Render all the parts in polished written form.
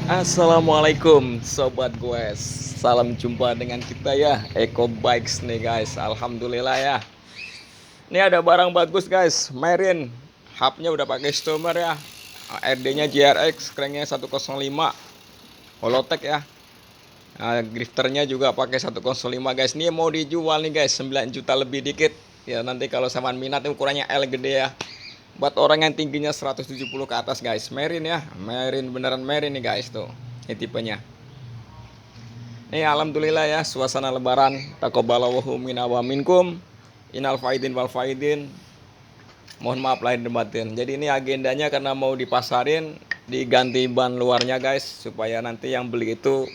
Assalamualaikum sobat gue. Salam jumpa dengan kita ya, Eco Bikes nih guys. Alhamdulillah ya. Ini ada barang bagus guys. Marine hubnya udah pakai stomer ya. RD-nya GRX, cranknya 105, Holotek ya. Grifternya juga pakai 105 guys. Ini mau dijual nih guys, 9 juta lebih dikit. Ya nanti kalau sama minat ukurannya L gede ya. Buat orang yang tingginya 170 ke atas guys. Marine ya. Marine beneran Marine nih guys tuh. Ini tipenya. Alhamdulillah ya, suasana lebaran. Taqabbalallahu minna wa minkum. Innal faidin wal faidin. Mohon maaf lahir dan batin. Jadi ini agendanya karena mau dipasarin, diganti ban luarnya guys, supaya nanti yang beli itu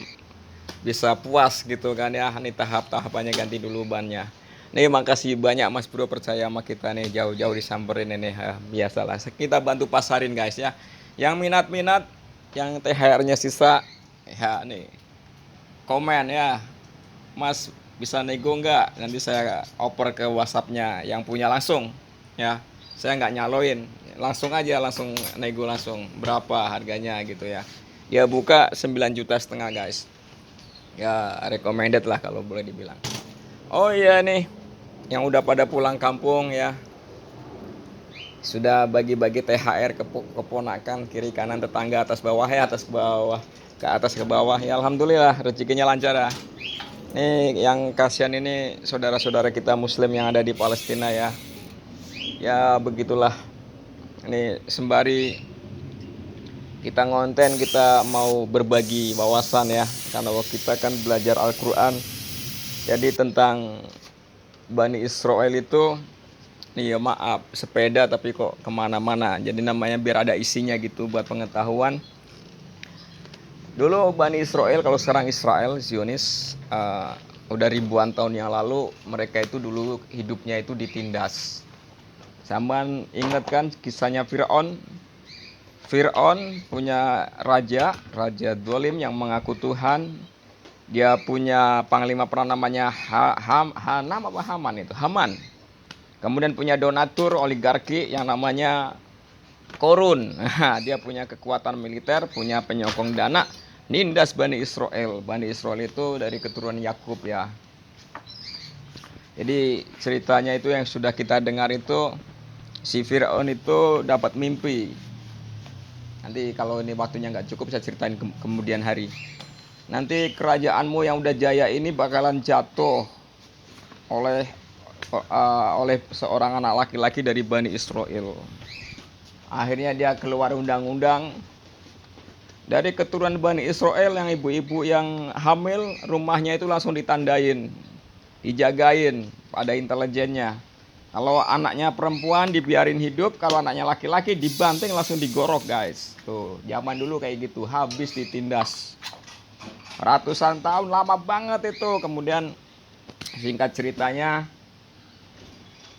bisa puas gitu kan ya. Ini tahap-tahapannya, ganti dulu bannya. Nih makasih banyak Mas Bro percaya sama kita nih, jauh-jauh disamperin ini. Biasalah kita bantu pasarin guys ya. Yang minat-minat, yang THR-nya sisa ya nih, komen ya, Mas bisa nego nggak, nanti saya oper ke WhatsAppnya yang punya langsung ya, saya nggak nyaloin, langsung aja, langsung nego langsung berapa harganya gitu ya. Ya buka 9,5 juta guys ya, recommended lah kalau boleh dibilang. Oh iya nih, yang udah pada pulang kampung ya, sudah bagi-bagi THR ke keponakan, kiri kanan, tetangga, atas bawah ya, atas bawah ke atas ke bawah ya. Alhamdulillah rezekinya lancar ya. Nih yang kasihan ini saudara-saudara kita muslim yang ada di Palestina ya. Ya begitulah. Ini sembari kita ngonten, kita mau berbagi wawasan ya. Karena kita kan belajar Al-Quran. Jadi tentang Bani Israel itu, nih ya maaf, sepeda tapi kok kemana-mana. Jadi namanya biar ada isinya gitu buat pengetahuan. Dulu Bani Israel, kalau sekarang Israel, Zionis, udah ribuan tahun yang lalu, mereka itu dulu hidupnya itu ditindas. Sampean ingat kan kisahnya Fir'aun? Fir'aun punya raja dolim yang mengaku Tuhan. Dia punya panglima perang namanya Hanam apa Haman itu? Haman. Kemudian punya donatur oligarki yang namanya Korun. Dia punya kekuatan militer, punya penyokong dana, nindas Bani Israel. Bani Israel itu dari keturunan Yakub ya. Jadi ceritanya itu yang sudah kita dengar itu, si Fir'aun itu dapat mimpi. Nanti kalau ini waktunya nggak cukup, saya ceritain kemudian hari. Nanti kerajaanmu yang udah jaya ini bakalan jatuh oleh seorang anak laki-laki dari Bani Israel. Akhirnya dia keluar undang-undang, dari keturunan Bani Israel yang ibu-ibu yang hamil, rumahnya itu langsung ditandain, dijagain, ada intelijennya. Kalau anaknya perempuan dibiarin hidup, kalau anaknya laki-laki dibanting, langsung digorok guys. Tuh, zaman dulu kayak gitu, habis ditindas. Ratusan tahun, lama banget itu. Kemudian singkat ceritanya,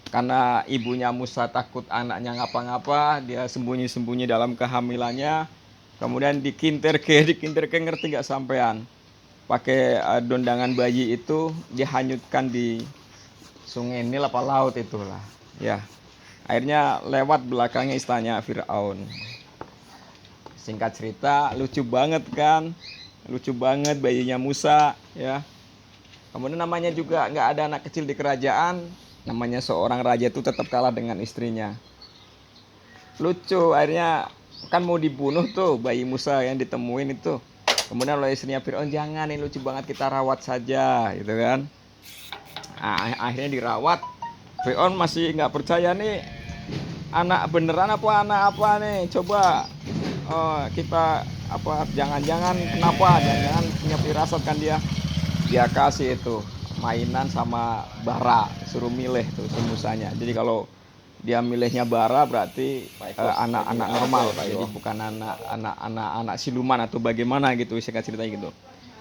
karena ibunya Musa takut anaknya ngapa-ngapa, dia sembunyi-sembunyi dalam kehamilannya. Kemudian dikintir ke ngerti gak sampean? Pakai dondangan bayi itu dihanyutkan di sungai Nil apa laut itulah. Ya. Akhirnya lewat belakangnya istananya Firaun. Singkat cerita, lucu banget kan? Lucu banget bayinya Musa ya. Kemudian namanya juga nggak ada anak kecil di kerajaan. Namanya seorang raja itu tetap kalah dengan istrinya. Lucu, akhirnya kan mau dibunuh tuh bayi Musa yang ditemuin itu. Kemudian oleh istrinya Fir'aun, jangan, ini lucu banget, kita rawat saja gitu kan. Nah, akhirnya dirawat. Fir'aun masih nggak percaya nih, anak beneran apa anak apa nih, coba kita apa, jangan-jangan kenapa, jangan-jangan punya firasat kan dia kasih itu mainan sama bara, suruh milih tuh si Musanya. Jadi kalau dia milihnya bara berarti anak-anak normal, jadi bukan anak siluman atau bagaimana gitu, singkat cerita gitu.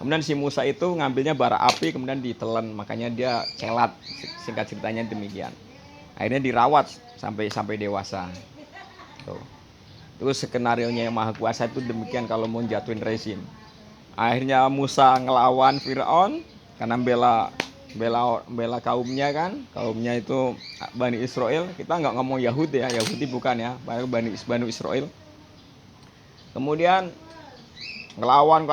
Kemudian si Musa itu ngambilnya bara api, kemudian ditelan, makanya dia celat, singkat ceritanya demikian. Akhirnya dirawat sampai dewasa tuh. Terus skenario nya yang maha kuasa itu demikian kalau mau jatuhin rezim. Akhirnya Musa ngelawan Fir'aun karena bela kaumnya kan. Kaumnya itu Bani Israel. Kita nggak ngomong Yahudi ya, Yahudi bukan ya, Bani Israel. Kemudian ngelawan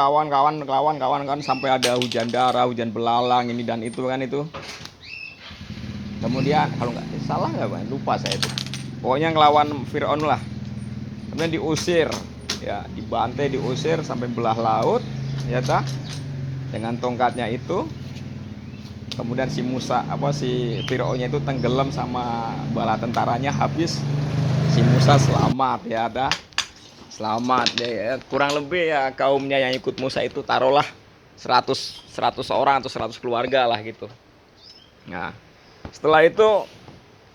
kan sampai ada hujan darah, hujan belalang ini dan itu kan itu. Kemudian kalau nggak salah nggak Bang? Lupa saya itu. Pokoknya ngelawan Firaun lah. Kemudian diusir, ya dibantai, diusir sampai belah laut, ya tah, dengan tongkatnya itu. Kemudian si Musa si Firaunnya itu tenggelam sama bala tentaranya habis. Si Musa selamat, ya tah. Selamat ya, kurang lebih ya kaumnya yang ikut Musa itu taruhlah 100 orang atau 100 keluarga lah gitu. Nah, setelah itu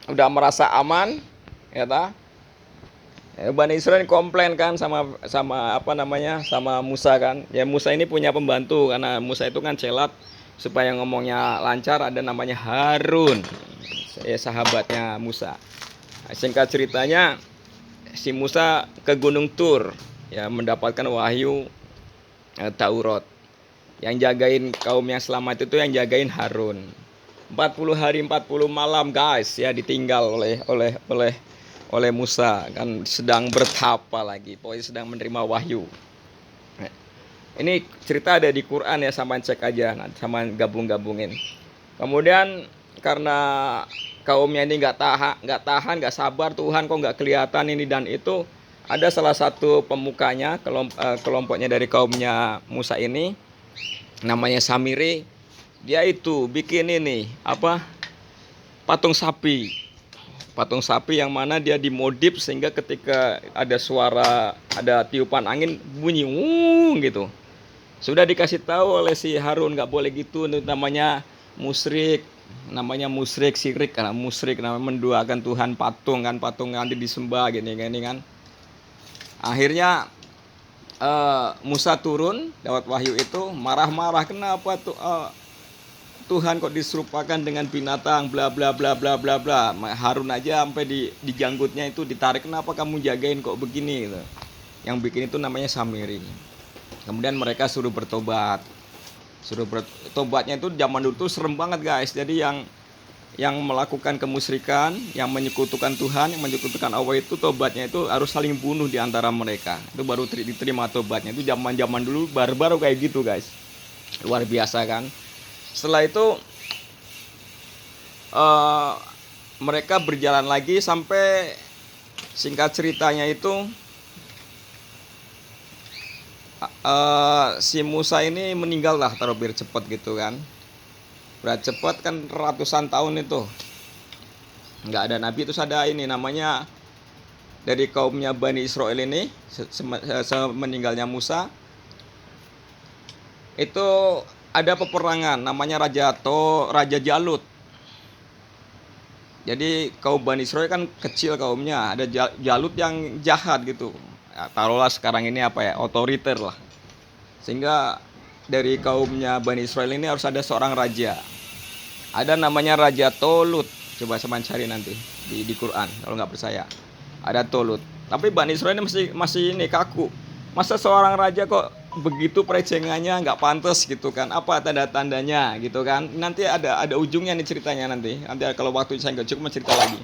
udah merasa aman, ya ta? Bani Israel komplain kan sama sama Musa kan. Ya Musa ini punya pembantu karena Musa itu kan celat, supaya ngomongnya lancar ada namanya Harun. Saya sahabatnya Musa. Nah, singkat ceritanya si Musa ke Gunung Tur ya mendapatkan wahyu Taurat. Yang jagain kaum yang selamat itu yang jagain Harun. 40 hari 40 malam guys ya ditinggal oleh Musa kan sedang bertapa lagi, pokoknya sedang menerima wahyu. Ini cerita ada di Quran ya, sama cek aja nanti, sama gabungin. Kemudian karena kaumnya ini nggak tahan, nggak sabar, Tuhan kok nggak kelihatan ini dan itu, ada salah satu pemukanya kelompoknya dari kaumnya Musa ini, namanya Samiri. Dia itu bikin ini patung sapi yang mana dia dimodif sehingga ketika ada suara, ada tiupan angin bunyi gitu. Sudah dikasih tahu oleh si Harun nggak boleh gitu, itu namanya musyrik syirik, karena musyrik namanya menduakan Tuhan, patung nanti disembah gini kan. Akhirnya Musa turun dapat wahyu itu, marah-marah, kenapa tuh Tuhan kok diserupakan dengan binatang, bla bla bla bla bla bla. Harun aja sampai di janggutnya itu ditarik, kenapa kamu jagain kok begini gitu. Yang bikin itu namanya Samiri. Kemudian mereka suruh bertobat. Tobatnya itu zaman dulu tuh serem banget guys. Jadi yang melakukan kemusyrikan, yang menyekutukan Tuhan, yang menyekutukan Allah itu, tobatnya itu harus saling bunuh di antara mereka. Itu baru diterima tobatnya. Itu zaman dulu baru kayak gitu guys. Luar biasa kan. Setelah itu mereka berjalan lagi sampai, singkat ceritanya itu si Musa ini meninggal lah, taruh biar cepet gitu kan. Berat cepet kan, ratusan tahun itu nggak ada nabi. Terus ada ini namanya dari kaumnya Bani Israel ini, semeninggalnya Musa itu ada peperangan namanya Raja Jalut. Jadi kaum Bani Israel kan kecil kaumnya, ada Jalut yang jahat gitu ya, taruhlah sekarang ini otoriter lah. Sehingga dari kaumnya Bani Israel ini harus ada seorang raja. Ada namanya Raja Tolut. Coba sama cari nanti di Quran kalau nggak percaya. Ada Tolut. Tapi Bani Israel ini masih ini kaku. Masa seorang raja kok begitu prejengannya, nggak pantas gitu kan? Apa tanda-tandanya gitu kan? Nanti ada ujungnya nih ceritanya nanti. Nanti kalau waktu saya nggak cukup cerita lagi.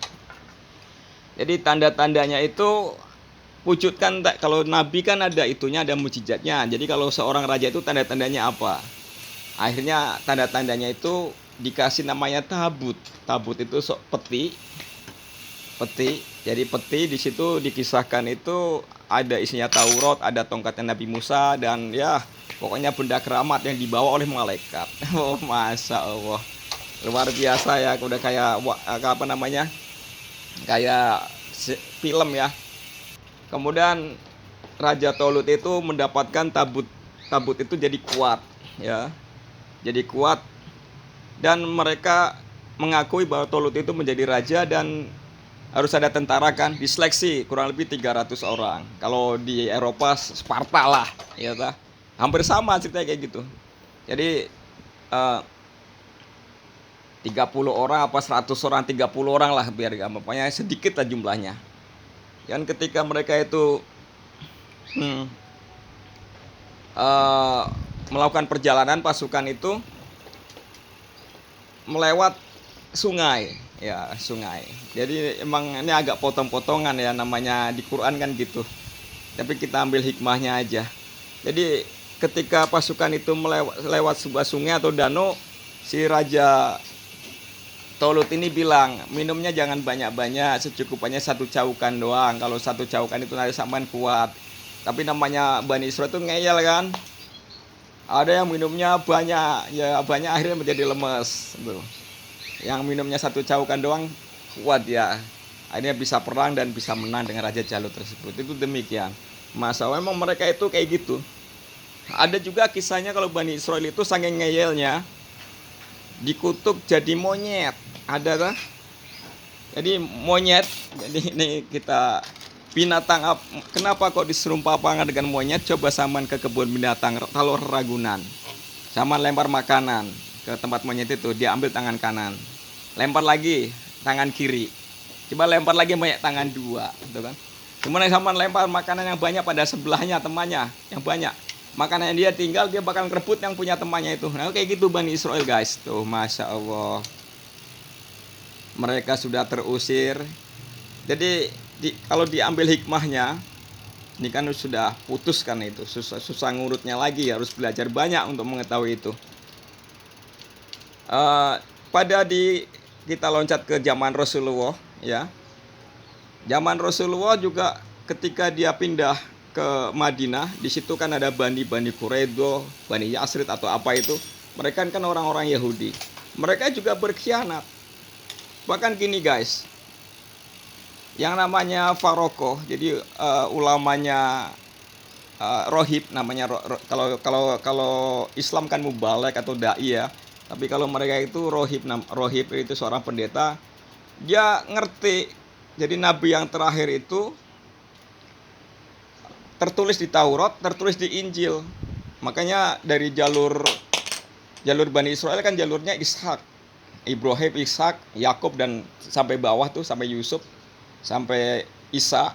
Jadi tanda-tandanya itu wujudkan, kalau nabi kan ada itunya, ada mujizatnya. Jadi kalau seorang raja itu tanda-tandanya apa? Akhirnya tanda-tandanya itu dikasih namanya tabut. Tabut itu peti. Jadi peti di situ dikisahkan itu ada isinya Taurat, ada tongkatnya Nabi Musa, dan ya pokoknya benda keramat yang dibawa oleh malaikat. Oh, Masya Allah, luar biasa ya. Udah kayak kayak film ya. Kemudian Raja Tolut itu mendapatkan tabut itu jadi kuat ya, jadi kuat, dan mereka mengakui bahwa Tolut itu menjadi raja dan harus ada tentara kan, diseleksi kurang lebih 300 orang. Kalau di Eropa Sparta lah ya ta? Hampir sama ceritanya kayak gitu. Jadi 30 orang apa 100 orang, 30 orang lah biar pokoknya sedikit lah jumlahnya. Dan ketika mereka itu melakukan perjalanan, pasukan itu melewat sungai. Jadi emang ini agak potong-potongan ya, namanya di Quran kan gitu. Tapi kita ambil hikmahnya aja. Jadi ketika pasukan itu lewat sebuah sungai atau danau, si Raja Tolut ini bilang, minumnya jangan banyak-banyak, secukupannya satu caukan doang. Kalau satu caukan itu nanti sampean kuat. Tapi namanya Bani Israel itu ngeyel kan. Ada yang minumnya banyak, ya banyak akhirnya menjadi lemes. Tuh. Yang minumnya satu caukan doang kuat ya. Akhirnya bisa perang dan bisa menang dengan Raja Jalut tersebut. Itu demikian. Masalah memang mereka itu kayak gitu. Ada juga kisahnya kalau Bani Israel itu saking ngeyelnya dikutuk jadi monyet. Ada kan? Jadi monyet. Jadi ini kita binatang kenapa kok diserumpapakan dengan monyet? Coba saman ke kebun binatang Talur Ragunan. Saman lempar makanan ke tempat monyet itu, dia ambil tangan kanan. Lempar lagi tangan kiri. Coba lempar lagi banyak tangan dua, gitu kan? Kemudian saman lempar makanan yang banyak pada sebelahnya temannya yang banyak. Makanan yang dia tinggal dia bakal ngerebut yang punya temannya itu. Nah kayak gitu Bani Israel guys. Tuh Masya Allah. Mereka sudah terusir. Jadi kalau diambil hikmahnya, ini kan sudah putus kan itu, susah ngurutnya lagi, harus belajar banyak untuk mengetahui itu. Kita loncat ke zaman Rasulullah ya. Zaman Rasulullah juga ketika dia pindah ke Madinah, di situ kan ada Bani Quraidah, Bani Yasrid atau apa itu. Mereka kan orang-orang Yahudi. Mereka juga berkhianat. Bahkan gini guys, yang namanya Farokoh, jadi ulamanya rohib namanya kalau Islam kan mubalek atau dai ya, tapi kalau mereka itu rohib itu seorang pendeta, dia ngerti. Jadi nabi yang terakhir itu tertulis di Taurat, tertulis di Injil. Makanya dari jalur Bani Israel kan jalurnya Ishak, Ibrahim, Ishak, Yakub dan sampai bawah tuh sampai Yusuf, sampai Isa.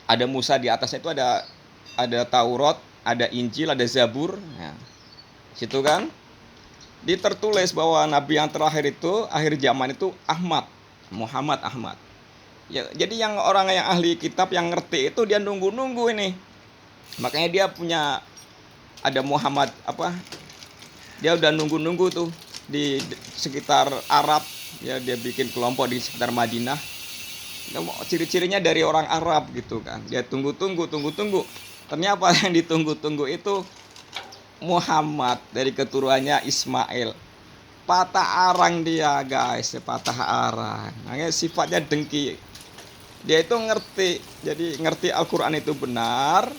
Ada Musa di atasnya itu ada Taurat, ada Injil, ada Zabur. Nah, situ kan ditertulis bahwa nabi yang terakhir itu akhir zaman itu Muhammad Ahmad. Ya, jadi yang orang yang ahli kitab yang ngerti itu dia nunggu ini. Makanya dia punya ada Muhammad apa? Dia udah nunggu tuh di sekitar Arab ya, dia bikin kelompok di sekitar Madinah. Ciri-cirinya dari orang Arab gitu kan. Dia tunggu. Ternyata yang ditunggu-tunggu itu Muhammad dari keturunannya Ismail. Patah arang dia guys, patah arang. Makanya sifatnya dengki. Dia itu ngerti, jadi ngerti Al-Quran itu benar.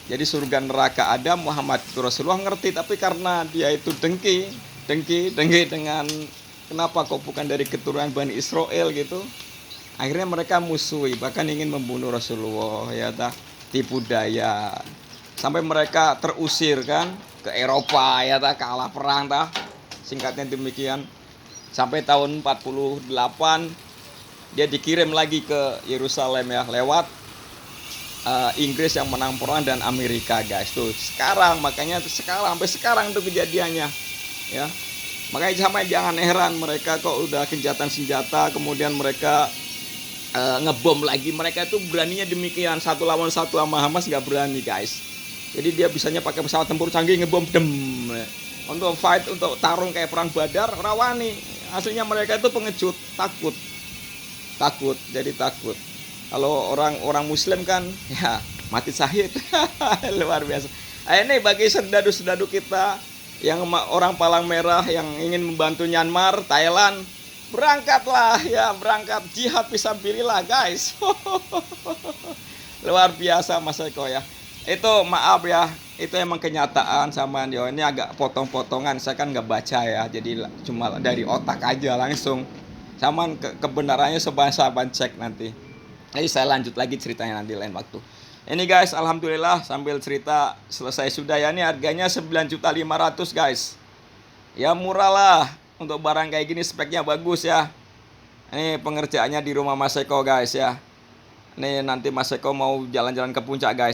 Jadi surga neraka ada, Muhammad itu Rasulullah ngerti. Tapi karena dia itu dengki dengan kenapa kok bukan dari keturunan Bani Israel gitu. Akhirnya mereka musuhi, bahkan ingin membunuh Rasulullah ya tah, tipu daya. Sampai mereka terusir kan ke Eropa ya tah, kalah perang tah. Singkatnya demikian. Sampai tahun 48 dia dikirim lagi ke Yerusalem ya, lewat Inggris yang menang perang dan Amerika guys. Tuh makanya sampai sekarang tuh kejadiannya ya. Makanya sampai jangan heran mereka kok udah gencatan senjata, kemudian mereka ngebom lagi. Mereka itu beraninya demikian, satu lawan satu sama Hamas nggak berani guys. Jadi dia bisanya pakai pesawat tempur canggih ngebom untuk fight, untuk tarung kayak perang Badar, rawani. Aslinya mereka itu pengecut, takut. Jadi takut. Kalau orang Muslim kan ya mati syahid. Luar biasa. Ini bagi serdadu kita yang orang Palang Merah yang ingin membantu Myanmar, Thailand, berangkat jihad fisabilillah guys. Luar biasa Mas Eko ya. Itu maaf ya, itu emang kenyataan sama dia. Ini agak potong-potongan, saya kan nggak baca ya, jadi cuma dari otak aja langsung. Sama kebenarannya saban cek nanti. Jadi saya lanjut lagi ceritanya nanti lain waktu. Ini guys, alhamdulillah sambil cerita selesai sudah ya. Ini harganya 9.500.000 guys. Ya murah lah untuk barang kayak gini, speknya bagus ya. Ini pengerjaannya di rumah Mas Eko guys ya. Ini nanti Mas Eko mau jalan-jalan ke puncak guys.